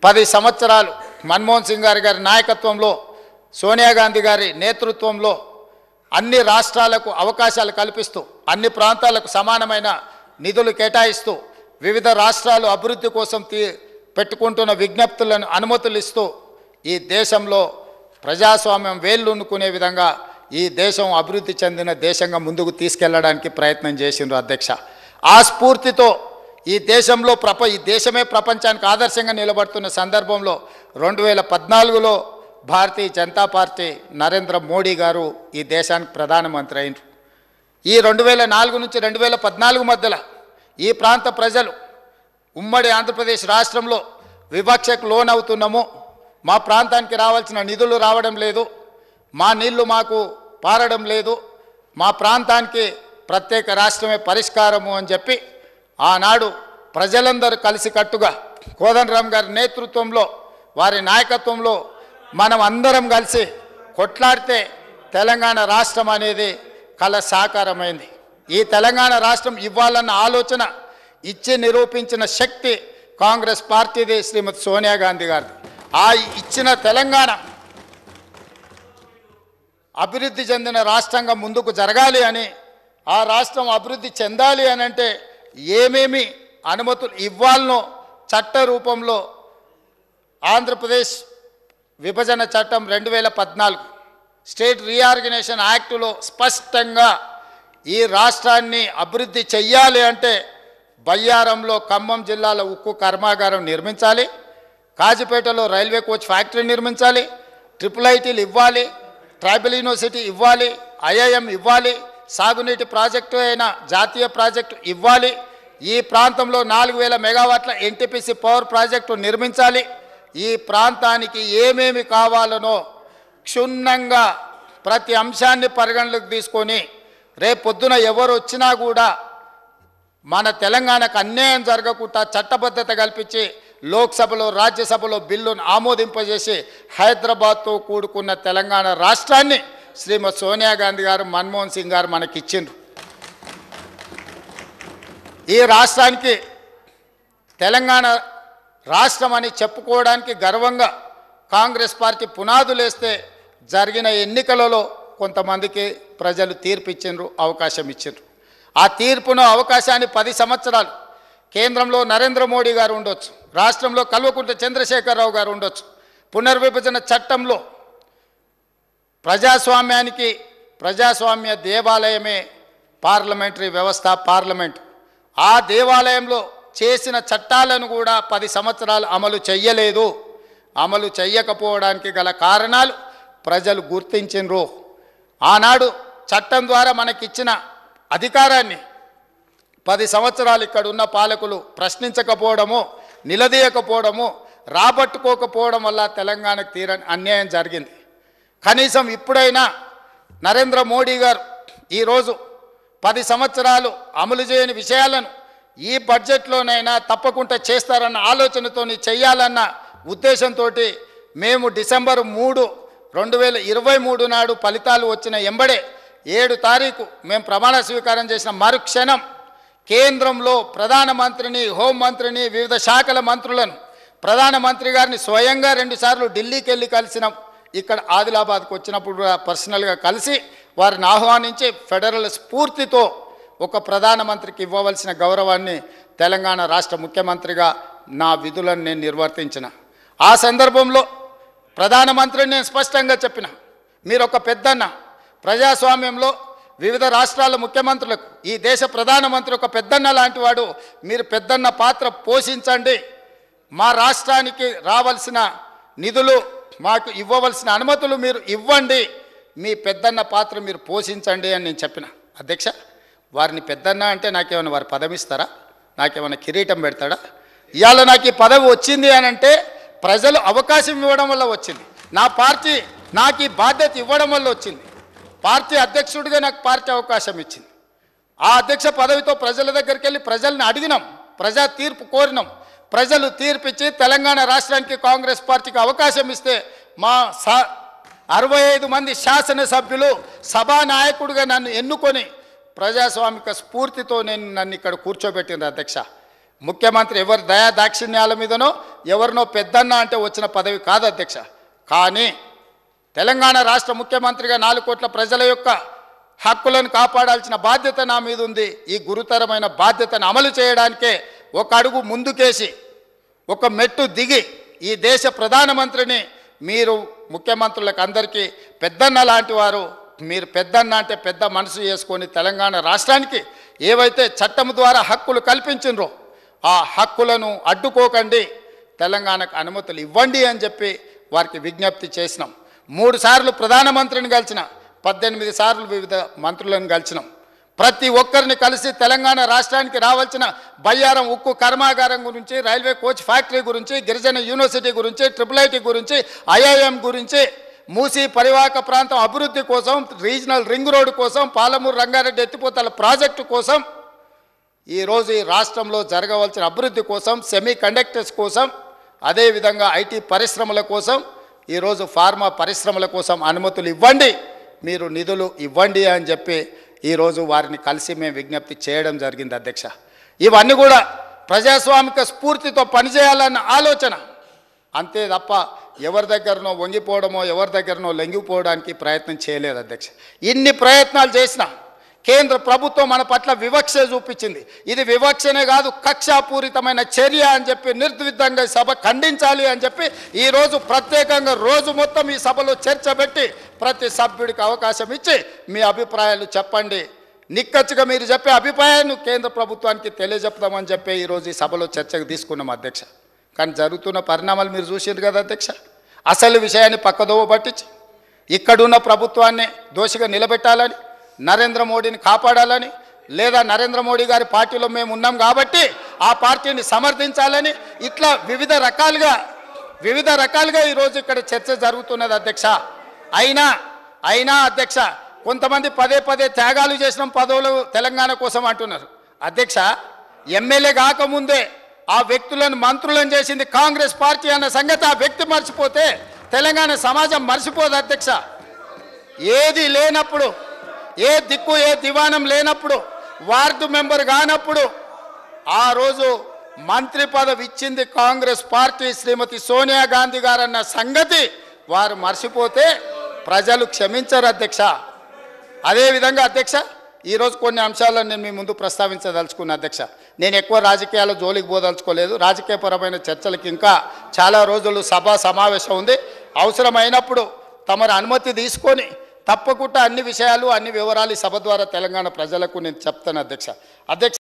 10 సంవత్సరాలు మన్మోహన్ సింగ్ గారి నాయకత్వంలో సోనియా గాంధీ గారి నేతృత్వంలో అన్ని రాష్ట్రాలకు అవకాశాలు కల్పిస్తూ అన్ని ప్రాంతాలకు సమానమైన నిధులు కేటాయిస్తూ వివిధ రాష్ట్రాలు అభివృద్ధి కోసం పెట్టుకుంటున్న విజ్ఞప్తులను అనుమతులు ఇస్తూ ఈ దేశంలో ప్రజాస్వామ్యం వేళ్ళునుకునే విధంగా ఈ దేశం అభివృద్ధి చెందిన దేశంగా ముందుకు తీసుకెళ్లడానికి ప్రయత్నం చేసిండ్రు అధ్యక్ష. ఆ స్ఫూర్తితో ఈ దేశంలో ఈ దేశమే ప్రపంచానికి ఆదర్శంగా నిలబడుతున్న సందర్భంలో 2014లో భారతీయ జనతా పార్టీ నరేంద్ర మోడీ గారు ఈ దేశానికి ప్రధానమంత్రి అయినారు. ఈ 2004 నుంచి 2014 మధ్యలో ఈ ప్రాంత ప్రజలు ఉమ్మడి ఆంధ్రప్రదేశ్ రాష్ట్రంలో వివక్షకు లోనవుతున్నాము, మా ప్రాంతానికి రావాల్సిన నిధులు రావడం లేదు, మా నీళ్లు మాకు పారడం లేదు, మా ప్రాంతానికి ప్రత్యేక రాష్ట్రమే పరిష్కారము అని చెప్పి ఆనాడు ప్రజలందరూ కలిసికట్టుగా కోదండరామ్ గారి నేతృత్వంలో వారి నాయకత్వంలో మనం అందరం కలిసి కొట్లాడితే తెలంగాణ రాష్ట్రం అనేది కల సాకారమైంది. ఈ తెలంగాణ రాష్ట్రం ఇవ్వాలన్న ఆలోచన ఇచ్చి నిరూపించిన శక్తి కాంగ్రెస్ పార్టీది, శ్రీమతి సోనియా గాంధీ గారిది. ఆ ఇచ్చిన తెలంగాణ అభివృద్ధి చెందిన రాష్ట్రంగా ముందుకు జరగాలి అని, ఆ రాష్ట్రం అభివృద్ధి చెందాలి అని అంటే ఏమేమి అనుమతులు ఇవ్వాలనో చట్ట రూపంలో ఆంధ్రప్రదేశ్ విభజన చట్టం 2014 స్టేట్ రీఆర్గనైజేషన్ యాక్టులో స్పష్టంగా ఈ రాష్ట్రాన్ని అభివృద్ధి చెయ్యాలి అంటే బయ్యారంలో ఖమ్మం జిల్లాలో ఉక్కు కర్మాగారం నిర్మించాలి, కాజిపేటలో రైల్వే కోచ్ ఫ్యాక్టరీ నిర్మించాలి, IIITలు ఇవ్వాలి, ట్రైబల్ యూనివర్సిటీ ఇవ్వాలి, IIM ఇవ్వాలి, సాగునీటి ప్రాజెక్టు అయిన జాతీయ ప్రాజెక్టు ఇవ్వాలి, ఈ ప్రాంతంలో 4000 మెగావాట్ల NTPC పవర్ ప్రాజెక్టు నిర్మించాలి. ఈ ప్రాంతానికి ఏమేమి కావాలనో క్షుణ్ణంగా ప్రతి అంశాన్ని పరిగణలోకి తీసుకొని రేపొద్దున ఎవరు వచ్చినా కూడా మన తెలంగాణకు అన్యాయం జరగకుండా చట్టబద్ధత కల్పించి లోక్సభలో రాజ్యసభలో బిల్లును ఆమోదింపజేసి హైదరాబాద్తో కూడుకున్న తెలంగాణ రాష్ట్రాన్ని శ్రీమతి సోనియా గాంధీ గారు, మన్మోహన్ సింగ్ గారు మనకిచ్చిండ్రు. ఈ రాష్ట్రానికి తెలంగాణ రాష్ట్రం అని చెప్పుకోవడానికి గర్వంగా కాంగ్రెస్ పార్టీ పునాదులేస్తే జరిగిన ఎన్నికలలో కొంతమందికి ప్రజలు తీర్పు ఇచ్చిండ్రు, అవకాశం ఇచ్చిండ్రు. ఆ తీర్పును అవకాశాన్ని 10 సంవత్సరాలు కేంద్రంలో నరేంద్ర మోడీ గారు ఉండొచ్చు, రాష్ట్రంలో కల్వకుంట్ల చంద్రశేఖరరావు గారు ఉండొచ్చు. పునర్విభజన చట్టంలో ప్రజాస్వామ్య దేవాలయమే పార్లమెంటరీ వ్యవస్థ, పార్లమెంట్. ఆ దేవాలయంలో చేసిన చట్టాలను కూడా 10 సంవత్సరాలు అమలు చెయ్యలేదు. అమలు చెయ్యకపోవడానికి గల కారణాలు ప్రజలు గుర్తించిండ్రు. ఆనాడు చట్టం ద్వారా మనకిచ్చిన అధికారాన్ని 10 సంవత్సరాలు ఇక్కడ ఉన్న పాలకులు ప్రశ్నించకపోవడము, నిలదీయకపోవడము, రాబట్టుకోకపోవడం వల్ల తెలంగాణకు తీరని అన్యాయం జరిగింది. కనీసం ఇప్పుడైనా నరేంద్ర మోడీ గారు ఈరోజు 10 సంవత్సరాలు అమలు చేయని విషయాలను ఈ బడ్జెట్లోనైనా తప్పకుండా చేస్తారన్న ఆలోచనతో చేయాలన్న ఉద్దేశంతో మేము డిసెంబర్ 3, 2023 నాడు ఫలితాలు వచ్చిన ఎంబడే 7 తారీఖు మేము ప్రమాణ స్వీకారం చేసిన మరుక్షణం కేంద్రంలో ప్రధానమంత్రిని, హోంమంత్రిని, వివిధ శాఖల మంత్రులను, ప్రధానమంత్రి గారిని స్వయంగా 2 సార్లు ఢిల్లీకి వెళ్ళి కలిసినాం. ఇక్కడ ఆదిలాబాద్కు వచ్చినప్పుడు పర్సనల్గా కలిసి వారిని ఆహ్వానించి ఫెడరల్ స్ఫూర్తితో ఒక ప్రధానమంత్రికి ఇవ్వవలసిన గౌరవాన్ని తెలంగాణ రాష్ట్ర ముఖ్యమంత్రిగా నా విధులను నేను నిర్వర్తించిన. ఆ సందర్భంలో ప్రధానమంత్రిని నేను స్పష్టంగా చెప్పిన, మీరు ఒక పెద్దన్న, ప్రజాస్వామ్యంలో వివిధ రాష్ట్రాల ముఖ్యమంత్రులకు ఈ దేశ ప్రధానమంత్రి ఒక పెద్దన్న లాంటి వాడు, మీరు పెద్దన్న పాత్ర పోషించండి, మా రాష్ట్రానికి రావాల్సిన నిధులు, మాకు ఇవ్వవలసిన అనుమతులు మీరు ఇవ్వండి, మీ పెద్దన్న పాత్ర మీరు పోషించండి అని నేను చెప్పిన. అధ్యక్ష, వారిని పెద్దన్న అంటే నాకేమైనా వారి పదవి ఇస్తారా? నాకేమైనా కిరీటం పెడతాడా? ఇవాళ నాకు ఈ పదవి వచ్చింది అని అంటే ప్రజలు అవకాశం ఇవ్వడం వల్ల వచ్చింది. నా పార్టీ నాకు ఈ బాధ్యత ఇవ్వడం వల్ల వచ్చింది. పార్టీ అధ్యక్షుడిగా నాకు పార్టీ అవకాశం ఇచ్చింది. ఆ అధ్యక్ష పదవితో ప్రజల దగ్గరికి వెళ్ళి ప్రజల్ని అడిగినాం, ప్రజా తీర్పు కోరినాం. ప్రజలు తీర్పిచ్చి తెలంగాణ రాష్ట్రానికి కాంగ్రెస్ పార్టీకి అవకాశం ఇస్తే మా 65 మంది శాసనసభ్యులు సభానాయకుడిగా నన్ను ఎన్నుకొని ప్రజాస్వామిక స్ఫూర్తితో నన్ను ఇక్కడ కూర్చోబెట్టింది. అధ్యక్ష, ముఖ్యమంత్రి ఎవరి దయా దాక్షిణ్యాల మీదనో ఎవరినో పెద్దన్న అంటే వచ్చిన పదవి కాదు అధ్యక్ష. కానీ తెలంగాణ రాష్ట్ర ముఖ్యమంత్రిగా 4 కోట్ల ప్రజల యొక్క హక్కులను కాపాడాల్సిన బాధ్యత నా మీద ఉంది. ఈ గురుతరమైన బాధ్యతను అమలు చేయడానికే ఒక అడుగు ముందుకేసి ఒక మెట్టు దిగి ఈ దేశ ప్రధానమంత్రిని మీరు ముఖ్యమంత్రులకు అందరికీ పెద్దన్న లాంటి వారు, మీరు పెద్దన్న అంటే పెద్ద మనసు చేసుకొని తెలంగాణ రాష్ట్రానికి ఏవైతే చట్టం ద్వారా హక్కులు కల్పించినరో ఆ హక్కులను అడ్డుకోకండి, తెలంగాణకు అనుమతులు ఇవ్వండి అని చెప్పి వారికి విజ్ఞప్తి చేసినాం. 3 సార్లు ప్రధానమంత్రిని కలిసిన, 18 సార్లు వివిధ మంత్రులను కలిసినాం. ప్రతి ఒక్కరిని కలిసి తెలంగాణ రాష్ట్రానికి రావాల్సిన బయ్యారం ఉక్కు కర్మాగారం గురించి, రైల్వే కోచ్ ఫ్యాక్టరీ గురించి, గిరిజన యూనివర్సిటీ గురించి, IIIT గురించి, IIM గురించి, మూసీ పరివాహక ప్రాంతం అభివృద్ధి కోసం, రీజనల్ రింగ్ రోడ్డు కోసం, పాలమూరు రంగారెడ్డి ఎత్తిపోతల ప్రాజెక్టు కోసం, ఈరోజు ఈ రాష్ట్రంలో జరగవలసిన అభివృద్ధి కోసం, సెమీ కండక్టర్స్ కోసం, అదేవిధంగా IT పరిశ్రమల కోసం, ఈరోజు ఫార్మా పరిశ్రమల కోసం అనుమతులు ఇవ్వండి, మీరు నిధులు ఇవ్వండి అని చెప్పి ఈరోజు వారిని కలిసి మేము విజ్ఞప్తి చేయడం జరిగింది అధ్యక్ష. ఇవన్నీ కూడా ప్రజాస్వామిక స్ఫూర్తితో పనిచేయాలన్న ఆలోచన, అంతే తప్ప ఎవరి దగ్గరనో వంగిపోవడమో ఎవరి దగ్గరనో లొంగిపోవడానికి ప్రయత్నం చేయలేదు అధ్యక్ష. ఇన్ని ప్రయత్నాలు చేసినా కేంద్ర ప్రభుత్వం మన పట్ల వివక్ష చూపించింది. ఇది వివక్షనే కాదు, కక్షాపూరితమైన చర్య అని చెప్పి నిర్ద్విధంగా సభ ఖండించాలి అని చెప్పి ఈరోజు ప్రత్యేకంగా రోజు మొత్తం ఈ సభలో చర్చ పెట్టి ప్రతి సభ్యుడికి అవకాశం ఇచ్చి మీ అభిప్రాయాలు చెప్పండి, నిక్కచ్చిగా మీరు చెప్పే అభిప్రాయాన్ని కేంద్ర ప్రభుత్వానికి తెలియజెప్తామని చెప్పి ఈరోజు ఈ సభలో చర్చకు తీసుకున్నాం అధ్యక్ష. కానీ జరుగుతున్న పరిణామాలు మీరు చూసారు కదా అధ్యక్ష. అసలు విషయాన్ని పక్కదోవ పట్టించి ఇక్కడున్న ప్రభుత్వాన్ని దోషిగా నిలబెట్టాలని, నరేంద్ర మోడీని కాపాడాలని, లేదా నరేంద్ర మోడీ గారి పార్టీలో మేము ఉన్నాం కాబట్టి ఆ పార్టీని సమర్థించాలని, ఇట్లా వివిధ రకాలుగా ఈరోజు ఇక్కడ చర్చ జరుగుతున్నది అధ్యక్ష. అయినా అధ్యక్ష కొంతమంది పదే త్యాగాలు చేసిన పదవులు తెలంగాణ కోసం అంటున్నారు అధ్యక్ష. ఎమ్మెల్యే కాకముందే ఆ వ్యక్తులను మంత్రులను చేసింది కాంగ్రెస్ పార్టీ అన్న సంగతి ఆ వ్యక్తి మర్చిపోతే తెలంగాణ సమాజం మర్చిపోదు అధ్యక్ష. ఏది లేనప్పుడు, ఏ దిక్కు ఏ దివానం లేనప్పుడు, వార్డు మెంబర్ కానప్పుడు ఆ రోజు మంత్రి పదవి ఇచ్చింది కాంగ్రెస్ పార్టీ, శ్రీమతి సోనియా గాంధీ గారన్న సంగతి వారు మర్చిపోతే ప్రజలు క్షమించరు అధ్యక్ష. అదేవిధంగా అధ్యక్ష ఈరోజు కొన్ని అంశాలను నేను మీ ముందు ప్రస్తావించదలుచుకున్నా అధ్యక్ష. నేను ఎక్కువ రాజకీయాల జోలికి పోదలుచుకోలేదు. రాజకీయపరమైన చర్చలకు ఇంకా చాలా రోజులు సభా సమావేశం ఉంది. అవసరమైనప్పుడు తమరు అనుమతి తీసుకొని తప్పకుండా అన్ని విషయాలు అన్ని వివరాలు సభ ద్వారా తెలంగాణ ప్రజలకు నేను చెప్తాను అధ్యక్ష.